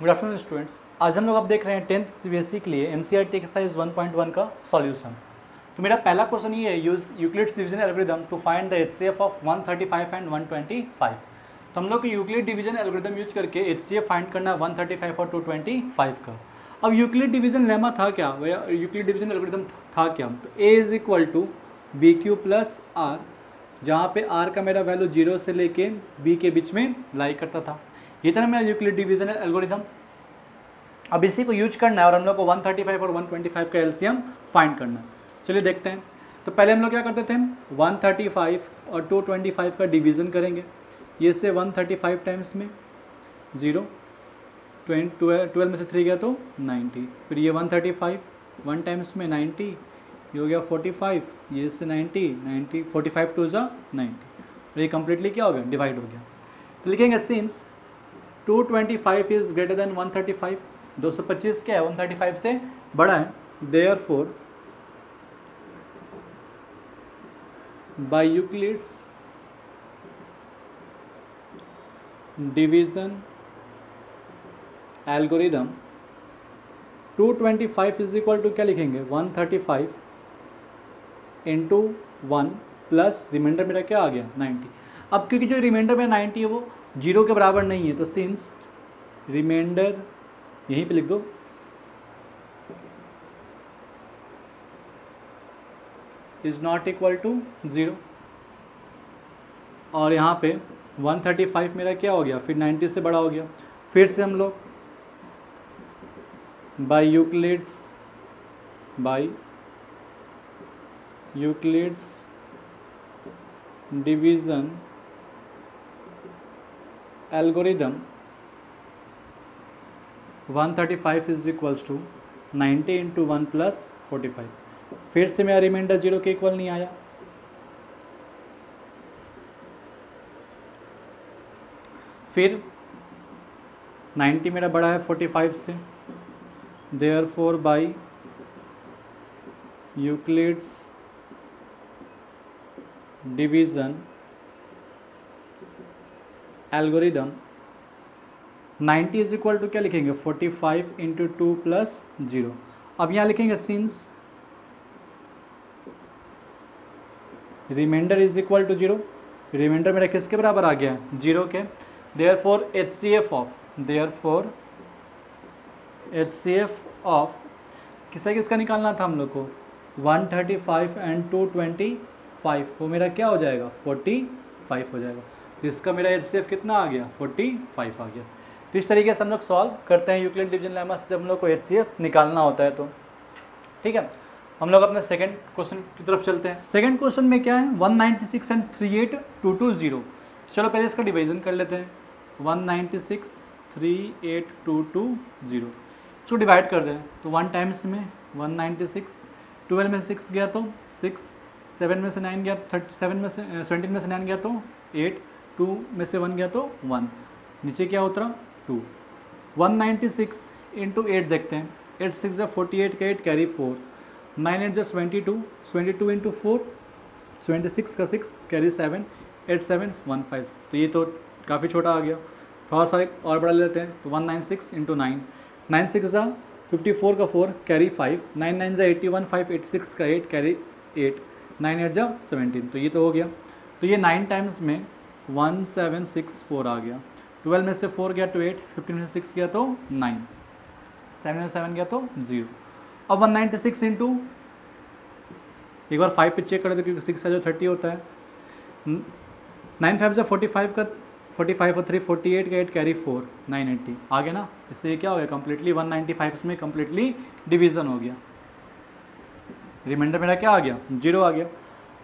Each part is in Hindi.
Good afternoon students. आज हम लोग अब देख रहे हैं 10th सीबीएसई के लिए एनसीईआरटी एक्सरसाइज 1.1 का सॉल्यूशन। तो मेरा पहला क्वेश्चन ये है, use Euclid's division algorithm to find the HCF of 135 and 125। तो हम लोग को यूक्लिड डिवीजन एल्गोरिथम यूज करके एचसीएफ फाइंड करना है 135 और 225 का। अब यूक्लिड डिवीजन लेमा था क्या, यूक्लिड डिवीजन एल्गोरिथम था क्या? तो a is equal to b q plus r, जहाँ पे आर का मेरा वैल्यू 0 से लेके बी के बीच में लाई करता था। ये था मेरा यूक्लिड डिवीजन एल्गोरिथम। अब इसी को यूज करना है और हम लोग को 135 और 125 का एलसीएम फाइंड करना है। चलिए देखते हैं। तो पहले हम लोग क्या करते थे, 135 और 225 का डिवीज़न करेंगे। ये से 135 टाइम्स में 0, 12 में से 3 गया तो 90, फिर ये 135 1 टाइम्स में 90, ये हो गया 45, ये से 90 45 टू ज़ा 90, और ये कम्प्लीटली क्या हो गया, डिवाइड हो गया। तो लिखेंगे सिंस 225 इज़ ग्रेटर देन 135, 225 क्या है, 135 से बड़ा है। Therefore by Euclid's division algorithm 225 is equal to क्या लिखेंगे, 135 इंटू 1 प्लस रिमाइंडर मेरा क्या आ गया 90। अब क्योंकि जो रिमाइंडर में 90 है वो 0 के बराबर नहीं है, तो सिंस रिमाइंडर यहीं पे लिख दो, इज नॉट इक्वल टू 0, और यहाँ पे 135 मेरा क्या हो गया, फिर 90 से बड़ा हो गया। फिर से हम लोग by Euclid's division algorithm 135 is equals to 90 into 1 plus 45। फिर से मेरा रिमाइंडर 0 के इक्वल नहीं आया, फिर 90 मेरा बड़ा है 45 से। Therefore by Euclid's division algorithm 90 is equal to क्या लिखेंगे, 45 इंटू 2 प्लस 0। अब यहाँ लिखेंगे since remainder is equal to 0, remainder मेरा किसके बराबर आ गया, 0 के। देयरफॉर एचसीएफ ऑफ किसका निकालना था हम लोग को, 135 एंड 225, वो मेरा क्या हो जाएगा, 45 हो जाएगा। तो इसका मेरा एचसीएफ कितना आ गया, 45 आ गया। तो इस तरीके से हम लोग सॉल्व करते हैं यूक्लिड डिवीजन लेमा से जब हम लोग को एचसीएफ निकालना होता है। तो ठीक है, हम लोग अपने सेकंड क्वेश्चन की तरफ चलते हैं। सेकंड क्वेश्चन में क्या है, 196 एंड 38220। चलो पहले इसका डिवीजन कर लेते हैं। 196 38220 इसको डिवाइड कर दें तो 1 टाइम्स में 196, 12 में से 6 गया तो 6, 7 में से 9 गया, 37 में से 17 में से 9 गया तो 8, 2 में से 1 गया तो 1, नीचे क्या उतरा 2। 196 इंटू 8 देखते हैं, 8 6 जा 48 का 8 कैरी 4, 9 8 जा 22, 22 इंटू 4 26 का 6 कैरी 7, 8 7 1 5। तो ये तो काफ़ी छोटा आ गया, थोड़ा सा एक और बड़ा ले लेते हैं। तो 196 इंटू 9, 9 6 जा 54 का 4 कैरी 5, 9 9 जा 81, 5 86 का 8 कैरी 8, 9 8 जा 17। तो ये तो हो गया। तो ये 9 टाइम्स में 1764 आ गया। 12 में से 4 गया तो 8, 15 में से 6 गया तो 9, 7 में से 7 गया तो 0। अब 196 इंटू एक बार 5 पे चेक कर दो क्योंकि 6 का जो 30 होता है, 9 5 जा 45 का 45 और 3 48 का 8 कैरी 4, 980 आ गया ना। इससे क्या हो गया, कम्प्लीटली 195 में कम्प्लीटली डिवीज़न हो गया। रिमाइंडर मेरा क्या आ गया, 0 आ गया।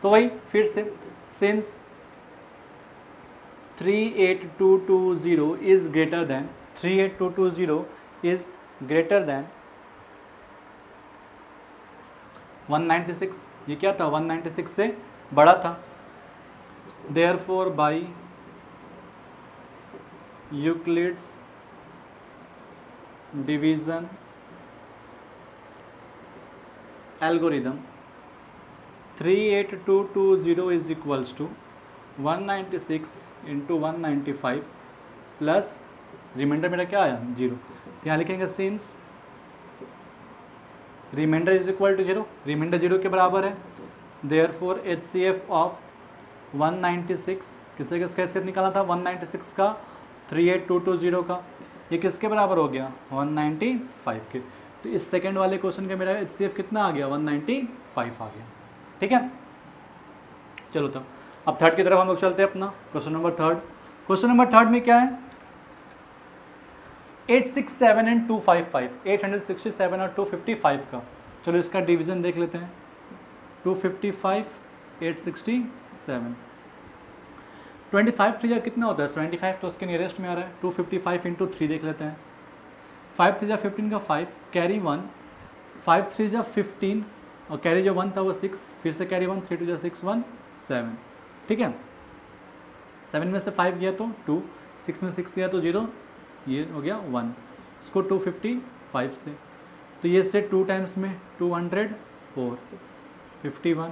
तो वही फिर से since 38220 is greater than 38220 is greater than 196, ये क्या था, 196 से बड़ा था। Therefore by Euclid's division algorithm 38220 is equals to 196 into 195 plus remainder मेरा क्या आया 0। यहाँ लिखेंगे since remainder is equal to 0, remainder 0 के बराबर है, देयरफॉर HCF ऑफ 196, किससे किसका HCF निकाला था 196 का 38220 का, ये किसके बराबर हो गया 195 के। तो इस सेकंड वाले क्वेश्चन का मेरा HCF कितना आ गया 195 आ गया। ठीक है, चलो तब अब थर्ड की तरफ हम लोग चलते हैं अपना question number third. Question number third में क्या है 867 एंड 255, 867 और 255 का, चलो इसका डिवीजन देख लेते हैं। 255 867, 25 3 कितना होता है 75, तो उसके नियरेस्ट में आ रहा है। 255 इंटू 3 देख लेते हैं, 5 3 15 का 5 कैरी 1, 5 3 15 और कैरी जो 1 था वो 6, फिर से कैरी 1, 3 2 6 1 7। ठीक है, 7 में से 5 गया तो 2, 6 में 6 गया तो 0, ये हो गया 1, इसको 255 से, तो ये से 2 टाइम्स में 200 4 51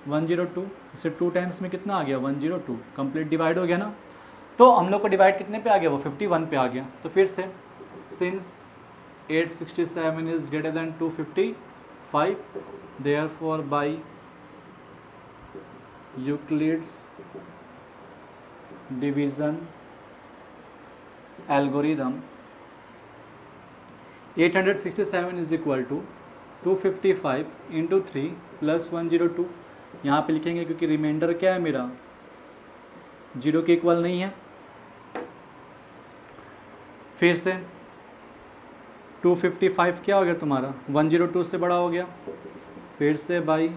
102, इसे 2 टाइम्स में कितना आ गया 102, कंप्लीट डिवाइड हो गया ना। तो हम लोग को डिवाइड कितने पे आ गया वो 51 पे आ गया। तो फिर से since 867 is greater than 255, therefore by Euclid's division algorithm 867 is equal to 255 into 3 plus 102, यहाँ पे लिखेंगे क्योंकि रिमाइंडर क्या है मेरा 0 के इक्वल नहीं है। फिर से 255 क्या हो गया तुम्हारा 102 से बड़ा हो गया, फिर से बाई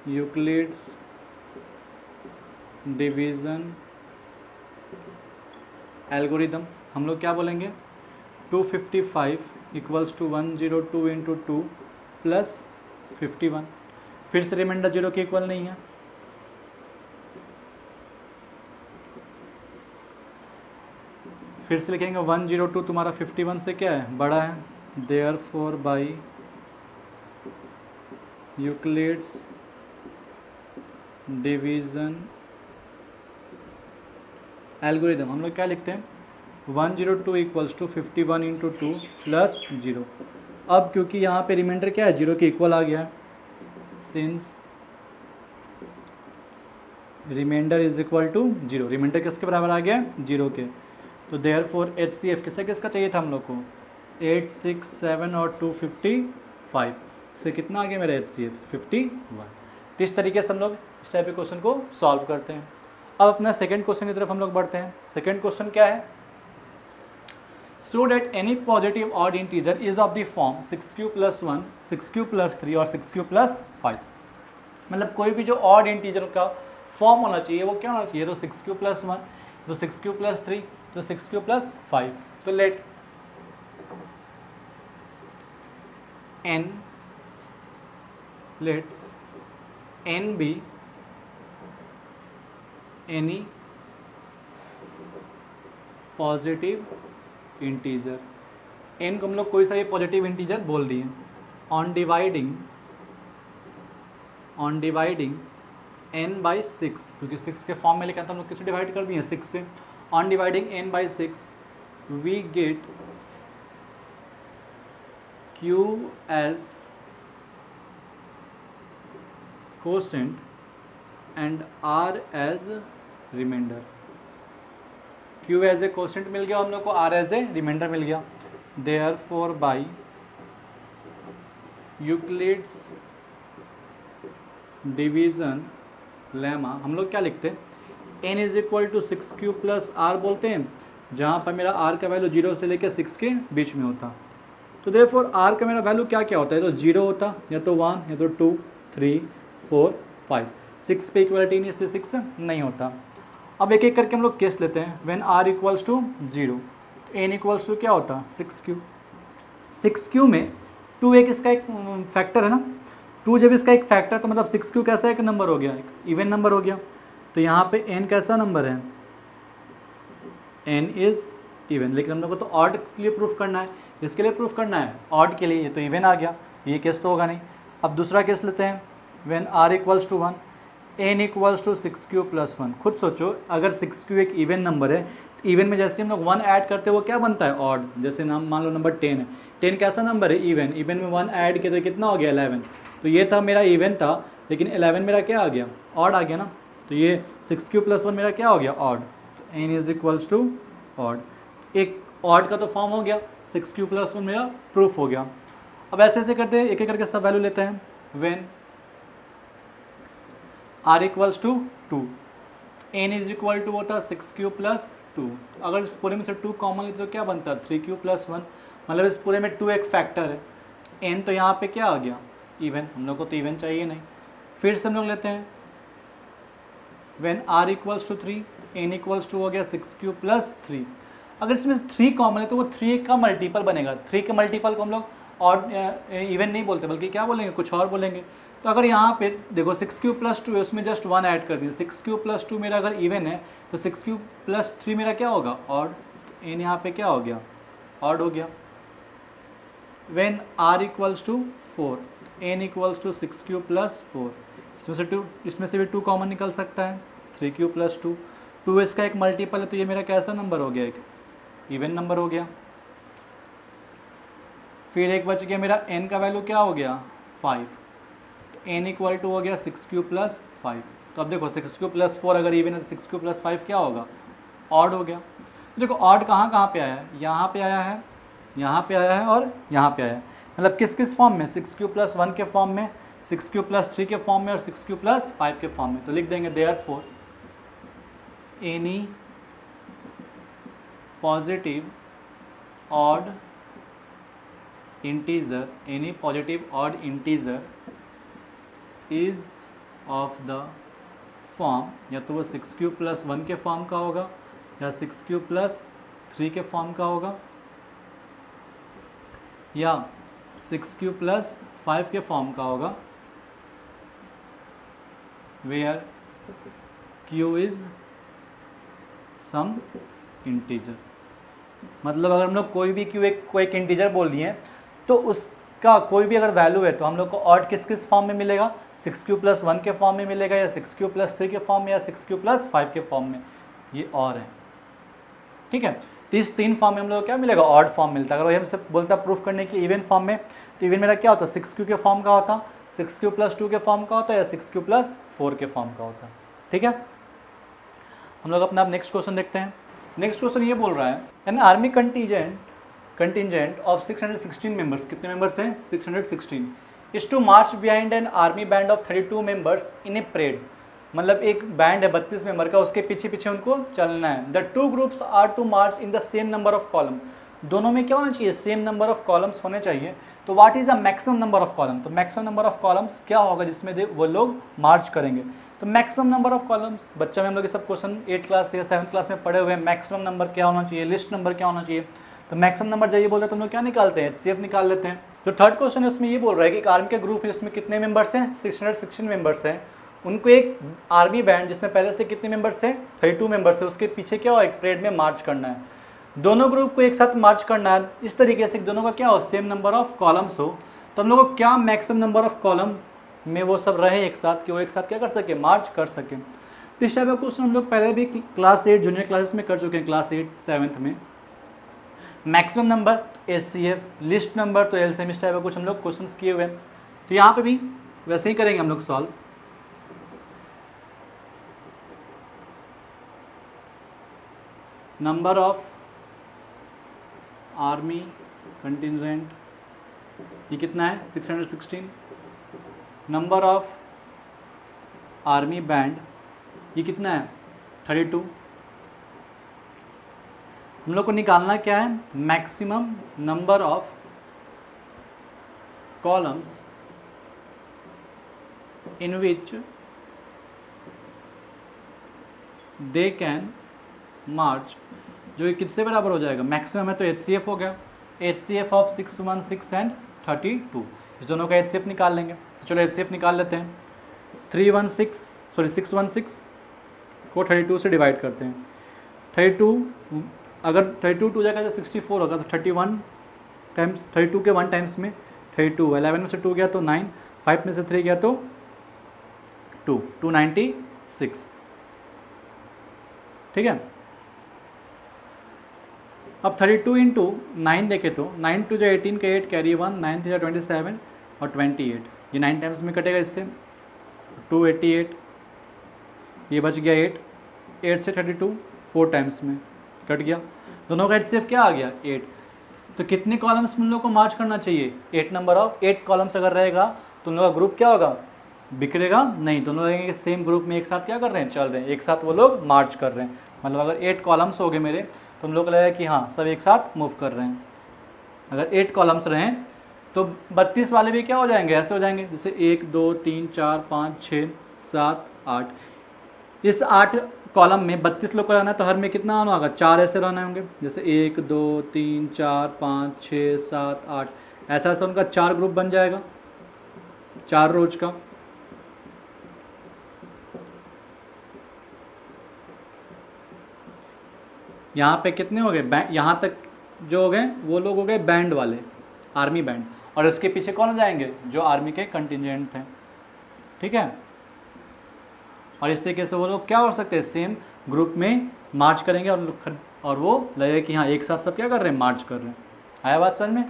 यूक्लिड्स डिवीज़न एल्गोरिदम हम लोग क्या बोलेंगे 255 इक्वल्स टू 102 इंटू 2 प्लस 51, फिर से रिमाइंडर 0 के इक्वल नहीं है। फिर से लिखेंगे 102 तुम्हारा 51 से क्या है बड़ा है, therefore by Euclid's division algorithm हम लोग क्या लिखते हैं 102 इक्वल्स टू 51 इंटू 2 प्लस 0। अब क्योंकि यहाँ पे रिमाइंडर क्या है 0 के इक्वल आ गया है, since remainder is equal to 0, remainder किसके बराबर आ गया 0 के, तो देयरफॉर HCF किसका किसका चाहिए था हम लोग को 867 और 255 से कितना आ गया मेरा HCF 51। तो इस तरीके से हम लोग इस टाइप के क्वेश्चन को सॉल्व करते हैं। अब अपना सेकंड क्वेश्चन की तरफ हम लोग बढ़ते हैं। सेकंड क्वेश्चन क्या है, so that any positive odd integer is of the form 6q + 1 6q + 3 और 6q + 5, मतलब कोई भी जो ऑड इंटीजर का फॉर्म होना चाहिए वो क्या होना चाहिए, तो 6q + 1 तो 6q + 3 तो 6q + 5। तो let n be any positive integer, n को हम लोग कोई सा ये पॉजिटिव इंटीजर बोल दिए। ऑन डिवाइडिंग n by 6, क्योंकि 6 के फॉर्म में लिखा था हम लोग किससे डिवाइड कर दिए 6 से। On dividing n by 6 we get q as quotient and r as remainder. q as a quotient मिल गया हम लोग को, r एज ए रिमाइंडर मिल गया। Therefore by Euclid's division lemma हम लोग क्या लिखते हैं n is equal to 6q + r बोलते हैं, जहाँ पर मेरा r का वैल्यू 0 से लेकर 6 के बीच में होता। तो देयरफॉर r का मेरा वैल्यू क्या क्या होता है, तो 0 होता, या तो 1 या तो 2 3 4 5, 6 पे इक्वलिटी नहीं इसलिए 6 नहीं होता। अब एक एक करके हम लोग केस लेते हैं। When r equals to 0 n equals to क्या होता 6q। 6q में 2 एक इसका एक फैक्टर है ना, 2 जब इसका एक फैक्टर तो मतलब 6q कैसा एक नंबर हो गया, एक इवन नंबर हो गया। तो यहाँ पे n कैसा नंबर है, n इज़ इवन, लेकिन हम लोग को तो ऑड के लिए प्रूफ करना है। इसके लिए प्रूफ करना है ऑड के लिए, ये तो इवन आ गया, ये केस तो होगा नहीं। अब दूसरा केस लेते हैं, when r equals to 1 n equals to 6q + 1। खुद सोचो अगर 6q एक इवन नंबर है इवन में जैसे हम लोग 1 ऐड करते हैं वो क्या बनता है, ऑड। जैसे नाम मान लो नंबर 10 है, 10 कैसा नंबर है, इवन। इवन में 1 ऐड किया तो कितना हो गया, 11। तो ये था मेरा इवन था, लेकिन 11 मेरा क्या आ गया, ऑड आ गया ना। तो ये 6 + 1 मेरा क्या हो गया, ऑड। तो n is equals to odd. एक ऑड का तो फॉर्म हो गया, 6 + 1 मेरा प्रूफ हो गया। अब ऐसे ऐसे करते हैं, एक एक करके सब वैल्यू लेते हैं। When r equals to 2, n is equal to होता है 6 + 2। अगर इस पूरे में से 2 कॉमन लेते तो क्या बनता है, 3 + 1। मतलब इस पूरे में 2 एक फैक्टर है, n तो यहाँ पे क्या आ गया, इवन। हम लोग को तो इवन चाहिए नहीं। फिर से हम लोग लेते हैं when r equals to 3, n equals to हो गया 6 + 3। अगर इसमें 3 कॉमन है तो वो 3 का मल्टीपल बनेगा। 3 के मल्टीपल को हम लोग और इवन नहीं बोलते, बल्कि क्या बोलेंगे, कुछ और बोलेंगे। तो अगर यहाँ पे देखो 6 + 2 है, उसमें जस्ट 1 ऐड कर दिया। 6 + 2 मेरा अगर इवन है तो 6 + 3 मेरा क्या होगा, ऑड। n यहाँ पे क्या हो गया, ऑड हो गया। When r equals to 4, n equals to 6 + 4। इसमें से भी 2 कॉमन निकल सकता है, 3 + 2। 2 इसका एक मल्टीपल है, तो ये मेरा कैसा नंबर हो गया, एक इवन नंबर हो गया। फिर एक बच गया मेरा n का वैल्यू क्या हो गया, 5। तो n इक्वल टू हो गया 6 + 5। तो अब देखो 6 + 4 अगर इवन है तो 6 + 5 क्या होगा, ऑड हो गया। तो देखो ऑड कहाँ कहाँ पे आया है, यहाँ पे आया है, यहाँ पे आया है और यहाँ पे आया है। मतलब किस किस फॉर्म में, 6 + 1 के फॉर्म में, 6 + 3 के फॉर्म में और 6 + 5 के फॉर्म में। तो लिख देंगे therefore any positive odd integer, any positive odd integer is of the form, या तो वो 6 + 1 के फॉर्म का होगा या 6 + 3 के फॉर्म का होगा या 6 + 5 के फॉर्म का होगा, where q is some integer। मतलब अगर हम लोग कोई भी q कोई एक इंटीजर बोल दिए तो उसका कोई भी अगर वैल्यू है तो हम लोग को ऑड किस किस फॉर्म में मिलेगा, 6 + 1 के फॉर्म में मिलेगा या 6 + 3 के फॉर्म में या 6 + 5 के फॉर्म में। ये और है, ठीक है। तो इस 3 फॉर्म में हम लोग को क्या मिलेगा, ऑड फॉर्म मिलता है। अगर वही हमसे बोलता प्रूफ करने के लिए इवन फॉर्म में, तो इवन मेरा क्या होता, 6q के फॉर्म का होता, 6q + 2 के फॉर्म का होता है या 6q + 4 के फॉर्म का होता है, ठीक है। हम लोग अपना नेक्स्ट क्वेश्चन देखते हैं। नेक्स्ट क्वेश्चन ये बोल रहा है, an army contingent of 616 members, कितने मेंबर्स हैं, 616, is to march behind an army band of 32 members in a parade. मतलब एक बैंड है 32 मेंबर का, उसके पीछे पीछे उनको चलना है। The 2 groups are to march in the same number of column. दोनों में क्या होना चाहिए, सेम नंबर ऑफ कॉलम्स होने चाहिए। तो what is the maximum number of column, तो मैक्सिमम नंबर ऑफ कॉलम्स क्या होगा जिसमें वो लोग मार्च करेंगे। तो मैक्सिमम नंबर ऑफ कॉलम्स, बच्चा में हम लोग ये सब क्वेश्चन 8 क्लास या 7 क्लास में पढ़े हुए हैं। मैक्सिमम नंबर क्या होना चाहिए, लिस्ट नंबर क्या होना चाहिए। तो मैक्सिमम नंबर जब ये बोलते हैं तो हम लोग क्या निकालते हैं, HCF निकाल लेते हैं। जो थर्ड क्वेश्चन है उसमें ये बोल रहा है कि एक आर्मी के ग्रुप है, उसमें कितने मेंबर्स हैं, 616 मेंबर्स हैं। उनको एक आर्मी बैंड जिसमें पहले से कितने मेंबर्स हैं, 32 मेंबर्स है, उसके पीछे क्या हो, एक परेड में मार्च करना है। दोनों ग्रुप को एक साथ मार्च करना है इस तरीके से दोनों का क्या हो, सेम नंबर ऑफ कॉलम्स हो। तो हम लोग को क्या मैक्सिमम नंबर ऑफ कॉलम में वो सब रहे एक साथ, कि वो एक साथ क्या कर सके, मार्च कर सके। तो इस टाइप का क्वेश्चन हम लोग पहले भी क्लास 8 जूनियर क्लासेस में कर चुके हैं, क्लास 8 7th में। Maximum number HCF, list number तो LCM, इस टाइप का कुछ हम लोग क्वेश्चंस किए हुए हैं। तो यहाँ पे भी वैसे ही करेंगे हम लोग solve. Number of army contingent ये कितना है, 616। नंबर ऑफ आर्मी बैंड ये कितना है, 32। हम लोग को निकालना क्या है, maximum number of columns in which they can march, जो किससे बराबर हो जाएगा, मैक्सिमम है तो HCF हो गया, HCF ऑफ 616 एंड 32। इस दोनों का HCF निकाल लेंगे। तो चलो HCF निकाल लेते हैं। 616 को 32 से डिवाइड करते हैं। 32 अगर 32 2 जाएगा तो 64 होगा, तो 31 टाइम्स 32 के 1 टाइम्स में 32, 11 में से 2 गया तो 9, 5 में से 3 गया तो 296, ठीक है। अब 32 इंटू 9 देखें तो 9 टू जो 18 के 8 कैरी 1, 9 थ्री 27 और 28, ये 9 टाइम्स में कटेगा इससे 288, ये बच गया 8, 8 से 32 4 टाइम्स में कट गया, दोनों का HCF क्या आ गया 8। तो कितने कॉलम्स में उन लोगों को मार्च करना चाहिए 8 नंबर ऑफ 8 कॉलम्स अगर रहेगा तो उन लोगों का ग्रुप क्या होगा, बिखरेगा नहीं, दोनों रहेंगे सेम ग्रुप में एक साथ क्या कर रहे हैं, चल रहे हैं, एक साथ वो लोग मार्च कर रहे हैं। मतलब अगर 8 कॉलम्स हो गए मेरे तो हम लोग को लगेगा कि हाँ सब एक साथ मूव कर रहे हैं। अगर 8 कॉलम्स रहें तो 32 वाले भी क्या हो जाएंगे, ऐसे हो जाएंगे जैसे 1 2 3 4 5 6 7 8, इस 8 कॉलम में 32 लोग को रहना है तो हर में कितना आना होगा, 4 ऐसे रहना होंगे, जैसे 1 2 3 4 5 6 7 8, ऐसा ऐसा उनका 4 ग्रुप बन जाएगा 4 रोज का। यहाँ पे कितने हो गए, यहाँ तक जो हो गए वो लोग हो गए बैंड वाले, आर्मी बैंड, और इसके पीछे कौन हो जाएंगे, जो आर्मी के कंटिजेंट थे, ठीक है। और इस तरीके से वो लोग क्या हो सकते हैं, सेम ग्रुप में मार्च करेंगे और वो लगेगा कि हाँ एक साथ सब क्या कर रहे हैं, मार्च कर रहे हैं। आया बात समझ में।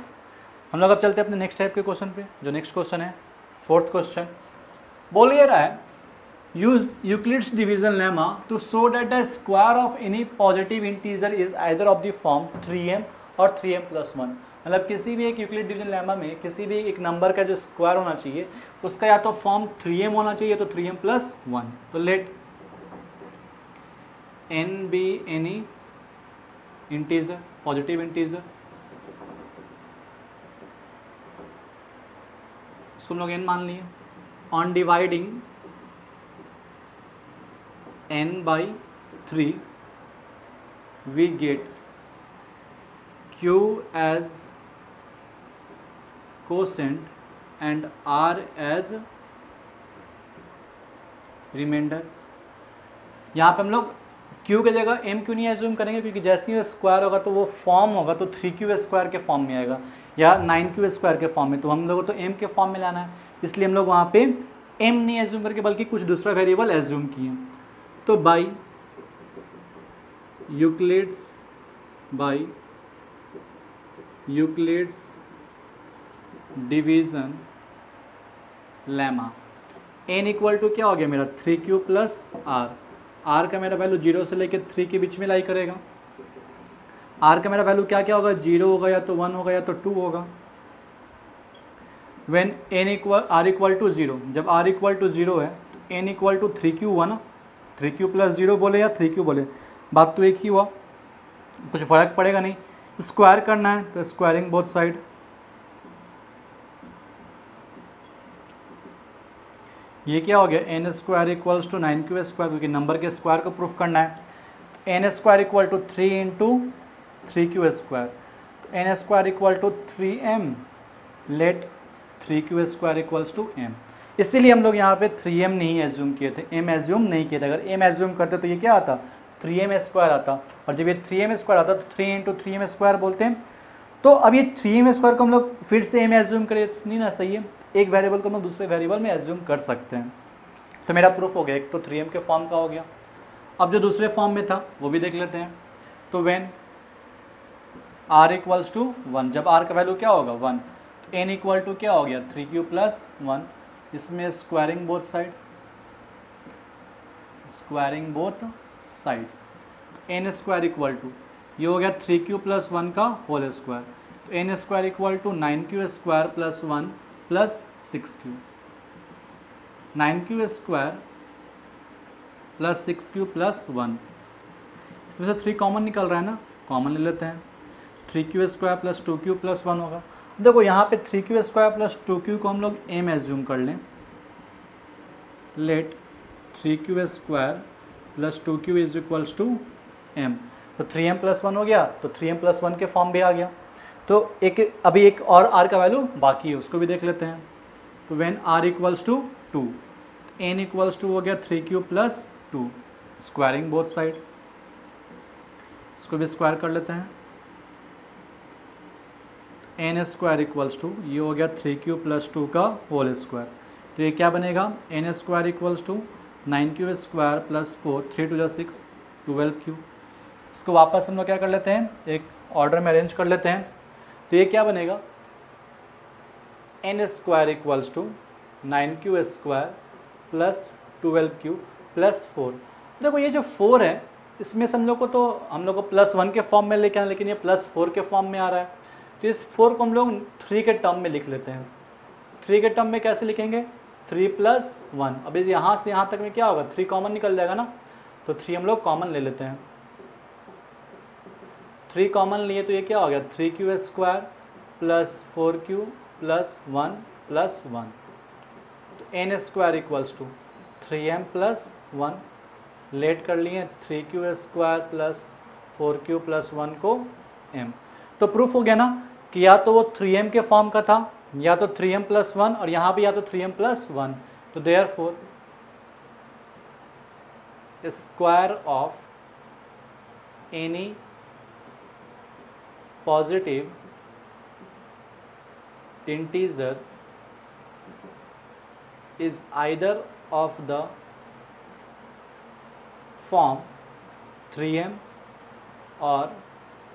हम लोग अब चलते हैं अपने नेक्स्ट टाइप के क्वेश्चन पे, जो नेक्स्ट क्वेश्चन है 4th क्वेश्चन। बोल ये रहा है, use Euclid's division lemma to show that the square of any positive integer is either of the form 3m और 3m+1। मतलब किसी भी एक यूक्लिड डिवीजन लेमा में किसी भी एक नंबर का जो स्क्वायर होना चाहिए उसका या तो फॉर्म 3m होना चाहिए तो 3m+1। तो let n be any integer, positive integer, इसको हम लोग n मान लिए। On dividing n by 3 we get q as quotient and r as remainder. यहाँ पे हम लोग q की जगह m क्यों नहीं एज्यूम करेंगे, क्योंकि जैसे ही स्क्वायर होगा तो वो फॉर्म होगा तो 3q² के फॉर्म में आएगा या 9q² के फॉर्म में, तो हम लोगों को तो m के फॉर्म में लाना है, इसलिए हम लोग वहाँ पे m नहीं एज्यूम करके बल्कि कुछ दूसरा वेरिएबल एज्यूम किए। तो by Euclid's division lemma n equal to क्या हो गया मेरा 3q + r, r का मेरा वैल्यू 0 से लेकर 3 के बीच में लाई करेगा। r का मेरा वैल्यू क्या क्या होगा, 0 होगा या तो 1 होगा या तो 2 होगा। व्हेन r इक्वल टू 0, जब r इक्वल टू 0 है तो n इक्वल टू 3q हुआ ना, 3q + 0 बोले या 3q बोले, बात तो एक ही हुआ, कुछ फ़र्क पड़ेगा नहीं। स्क्वायर करना है तो स्क्वायरिंग बोथ साइड, ये क्या हो गया n² = 9q², क्योंकि नंबर के स्क्वायर को प्रूफ करना है। n² = 3 × 3q², n² = 3m, late 3q² = m। इसीलिए हम लोग यहाँ पे 3m नहीं एज्यूम किए थे, m एज्यूम नहीं किए थे। अगर m एज्यूम करते तो ये क्या आता, 3m² आता, और जब ये 3m² आता तो 3 × 3m² बोलते हैं। तो अब ये 3m² को हम लोग फिर से m एज्यूम करें तो नहीं ना सही है, एक वेरिएबल को हम लोग दूसरे वेरिएबल में एज्यूम कर सकते हैं। तो मेरा प्रूफ हो गया, एक तो 3m के फॉर्म का हो गया। अब जो दूसरे फॉर्म में था वो भी देख लेते हैं। तो व्हेन r = 1, जब r का वैल्यू क्या होगा 1, तो n इक्वल टू क्या हो गया 3q + 1, इसमें squaring both side, squaring both sides, n² equal to ये हो गया 3q + 1 का होल स्क्वायर, तो n² equal to 9q² + 1 + 6q, 9q² + 6q + 1, इसमें से 3 कॉमन निकल रहा है ना, कॉमन ले लेते हैं। 3q² + 2q + 1 होगा। देखो यहाँ पे 3q² + 2q को हम लोग m एज्यूम कर लें, लेट 3q² + 2q = m, तो 3m + 1 हो गया, तो 3m + 1 के फॉर्म भी आ गया। तो अभी एक और r का वैल्यू बाकी है, उसको भी देख लेते हैं। तो व्हेन r = 2, n = हो गया 3q + 2, स्क्वायरिंग बोथ साइड, इसको भी स्क्वायर कर लेते हैं। n² इक्वल्स टू ये हो गया 3q + 2 का होल स्क्वायर, तो ये क्या बनेगा n² equals to 9q² + 4, 3 × 2 = 6, 12q। इसको वापस हम लोग क्या कर लेते हैं, एक ऑर्डर में अरेंज कर लेते हैं। तो ये क्या बनेगा, n square equals to 9q square plus 12q plus 4। देखो ये जो 4 है इसमें से हम लोग को +1 के फॉर्म में लेके आना, लेकिन ये +4 के फॉर्म में आ रहा है। तो इस 4 को हम लोग 3 के टर्म में लिख लेते हैं। 3 के टर्म में कैसे लिखेंगे, 3 + 1। अब यहाँ से यहाँ तक में क्या होगा, 3 कॉमन निकल जाएगा ना, तो 3 हम लोग कॉमन ले लेते हैं। 3 कॉमन लिए तो ये क्या हो गया, 3q square plus 4q plus 1 plus 1। तो n square equals to 3m plus 1 let कर लिए, 3q square plus 4q plus 1 को m। तो प्रूफ हो गया ना कि या तो वो 3m के फॉर्म का था, या तो 3m प्लस 1, और यहाँ पे या तो 3m प्लस 1। तो therefore square of any positive integer is either of the form 3m or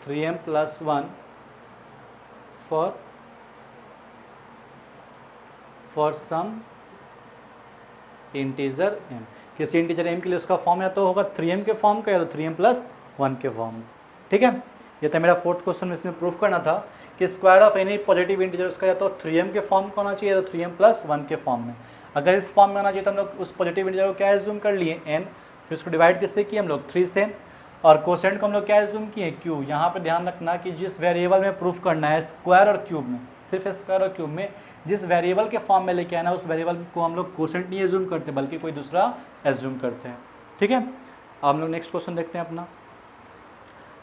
3m plus 1 for some integer m। किसी इंटीजर m के लिए उसका फॉर्म या तो होगा 3m के फॉर्म का या तो 3m प्लस 1 के फॉर्म में। ठीक है, ये था मेरा 4th क्वेश्चन। इसमें प्रूफ करना था कि square of any positive integer उसका या तो 3m के फॉर्म का होना चाहिए या तो 3m प्लस 1 के फॉर्म में। अगर इस फॉर्म में होना चाहिए तो हम लोग उस पॉजिटिव इंटीजर को क्या एज्यूम कर लिए, n, फिर उसको डिवाइड किससे किए हम लोग, 3 से, और कोसेंट को हम लोग क्या एज्यूम किए, q। यहाँ पे ध्यान रखना कि जिस वेरिएबल में प्रूफ करना है स्क्वायर और क्यूब में, सिर्फ स्क्वायर और क्यूब में जिस वेरिएबल के फॉर्म में लेके आना उस वेरिएबल को हम लोग कोसेंट नहीं एज्यूम करते बल्कि कोई दूसरा एज्यूम करते हैं। ठीक है, अब हम लोग नेक्स्ट क्वेश्चन देखते हैं अपना।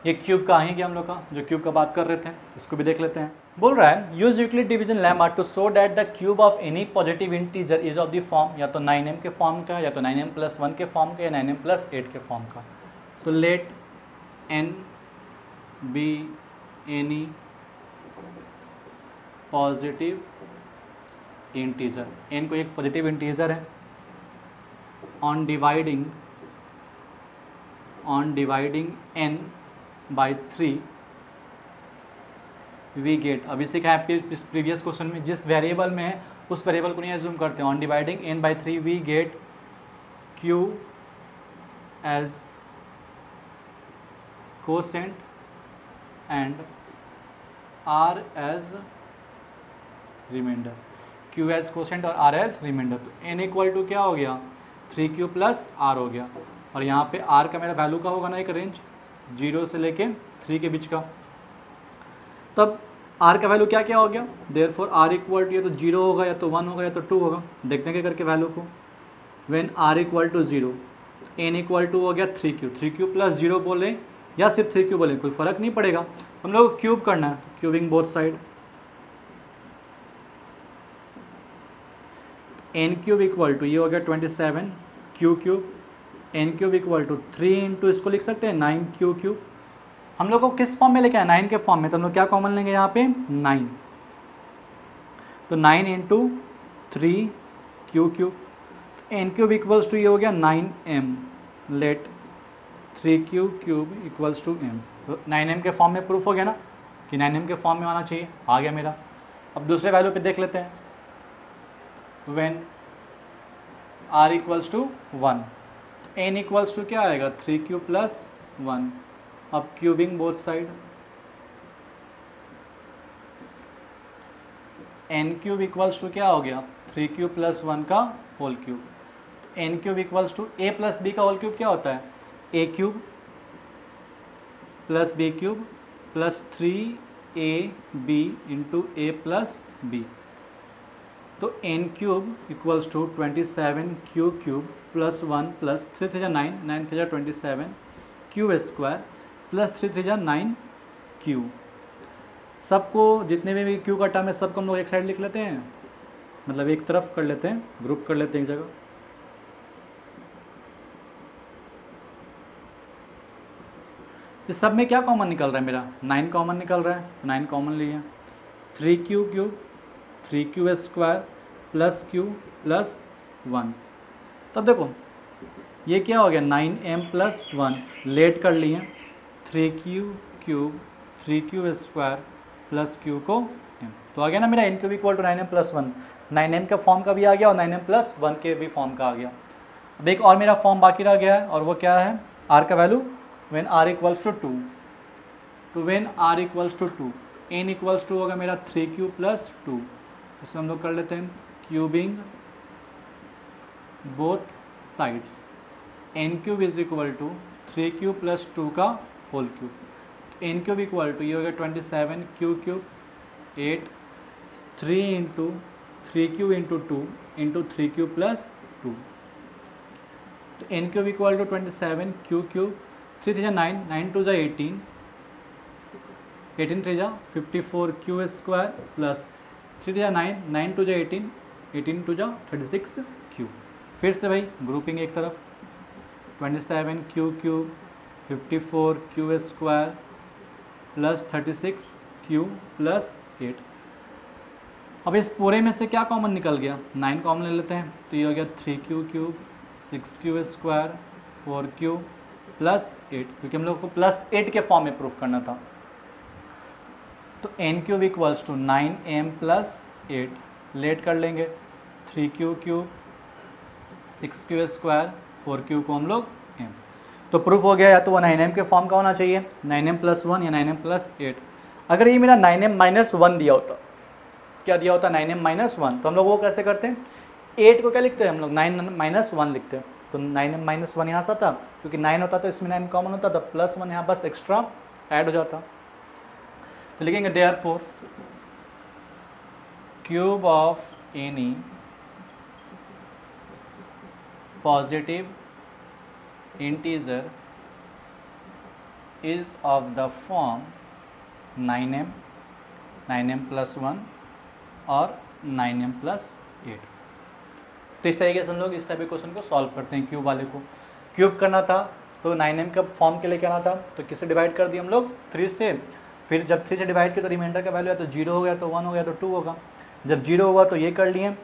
ये क्यूब का ही हम लोग का जो क्यूब का बात कर रहे थे इसको भी देख लेते हैं। बोल रहा है use Euclid division lemma to show that the cube of any positive integer is of the form या तो 9m के फॉर्म का, या तो 9m प्लस 1 के फॉर्म का, या 9m प्लस 8 के फॉर्म का। तो let n be any positive integer, n को एक पॉजिटिव इंटीजर है, on dividing n by 3 we get. अभी सीखा है प्रीवियस क्वेश्चन में, जिस वेरिएबल में है उस वेरिएबल को नहीं एज्यूम करते हैं। On dividing n by 3 we get q as quotient and r as remainder. q as quotient और r एज रिमाइंडर। तो n इक्वल टू क्या हो गया, 3q प्लस r हो गया, और यहाँ पे r का मेरा वैल्यू का होगा ना एक रेंज 0 से लेके 3 के बीच का। तब r का वैल्यू क्या क्या हो गया, देयरफॉर r इक्वल टू या तो 0 होगा या तो 1 होगा या तो 2 होगा। देखते हैं क्या करके वैल्यू को। When r equal to 0, n equal to हो गया 3q प्लस 0 बोले या सिर्फ 3q बोले कोई फ़र्क नहीं पड़ेगा, हम लोग को क्यूब करना है। तो cubing both side, n cube equal to ये हो गया 27 q cube, n cube equal to 3 into इसको लिख सकते हैं 9q क्यूब। हम लोग को किस फॉर्म में लेके आए, 9 के फॉर्म में, तो हम लोग क्या कॉमन लेंगे यहाँ पे 9। तो 9 into 3q cube, n cube equals to ये हो गया 9m। Let 3q cube equals to m। तो 9m के फॉर्म में प्रूफ हो गया ना कि 9m के फॉर्म में आना चाहिए, आ गया मेरा। अब दूसरे वैल्यू पे देख लेते हैं। When r equals to 1, n equals to क्या आएगा, 3q प्लस 1। अब cubing both side, n cube equals to क्या हो गया, 3q प्लस 1 का whole cube. n cube equals to a plus b का होल क्यूब क्या होता है, a cube plus b cube plus 3ab into a plus b। तो n cube equals to 27q cube plus 1 plus 3 3 9, 9 3 27 q square plus 3 3 9 q। सबको जितने भी q का टर्म है सबको हम लोग एक साइड लिख लेते हैं, मतलब एक तरफ कर लेते हैं, ग्रुप कर लेते हैं एक जगह। इस सब में क्या कॉमन निकल रहा है मेरा, 9 कॉमन निकल रहा है, तो 9 कॉमन लिए। 3q cube 3q square plus q plus 1। तब देखो ये क्या हो गया 9m प्लस 1, लेट कर लिए 3q cube 3q² plus q को m। तो आ गया ना मेरा n³ equal to 9m plus 1, 9m का फॉर्म का भी आ गया और 9m प्लस 1 के भी फॉर्म का आ गया। अब एक और मेरा फॉर्म बाकी रह गया है और वो क्या है, r का value when r equals to 2। तो when r equals to 2, n equals to होगा मेरा 3q प्लस 2। इसमें हम लोग कर लेते हैं cubing both sides, n³ is equal to 3q plus 2 का whole cube. n³ equal to ये हो गया 27 q³ 8 3 into 3q into 2 into 3q plus 2। तो n³ equal to 27 q³, 3 3 9, 9 2 18, 18 3 54 q² plus 3 3 9, 9 2 18, 18 2 36 q। फिर से भाई ग्रुपिंग एक तरफ 27 q³ 54 q² plus 36 q plus 8। अब इस पूरे में से क्या कॉमन निकल गया, 9 कॉमन ले लेते हैं। तो ये हो गया 3q³ 6q² 4q प्लस 8, क्योंकि हम लोग को प्लस 8 के फॉर्म में प्रूफ करना था। तो n³ equals to 9m plus 8, late कर लेंगे 3q³ 6q² 4q को हम लोग m। तो प्रूफ हो गया, या तो वो 9m के फॉर्म का होना चाहिए 9m प्लस 1 या 9m प्लस 8। अगर ये मेरा 9m माइनस 1 दिया होता, क्या दिया होता 9m माइनस 1, तो हम लोग वो कैसे करते हैं, 8 को क्या लिखते हैं हम लोग 9 माइनस 1 लिखते हैं। तो 9m माइनस 1 यहाँ से आता, क्योंकि 9 होता तो इसमें 9 कॉमन होता, तो प्लस 1 यहाँ बस एक्स्ट्रा ऐड हो जाता। तो लिखेंगे therefore cube of any positive integer is of the form 9m plus 1 और 9m प्लस 8। तो इस तरीके से हम लोग इस टाइप के क्वेश्चन को सॉल्व करते हैं। क्यूब वाले को क्यूब करना था तो 9m का फॉर्म के लिए क्या था, तो किससे डिवाइड कर दिए हम लोग 3 से। फिर जब 3 से डिवाइड किया तो रिमाइंडर का वैल्यू है तो 0 हो गया, तो 1 हो गया तो 2 होगा। जब 0 हुआ तो ये कर लिए,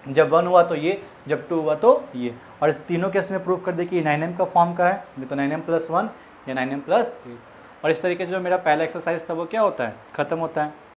जब 1 हुआ तो ये, जब 2 हुआ तो ये। और इस तीनों केस में प्रूफ कर दिया कि 9m का फॉर्म का है, ये तो 9m प्लस 1 या 9m प्लस 8। और इस तरीके से जो मेरा पहला एक्सरसाइज था वो क्या होता है, ख़त्म होता है।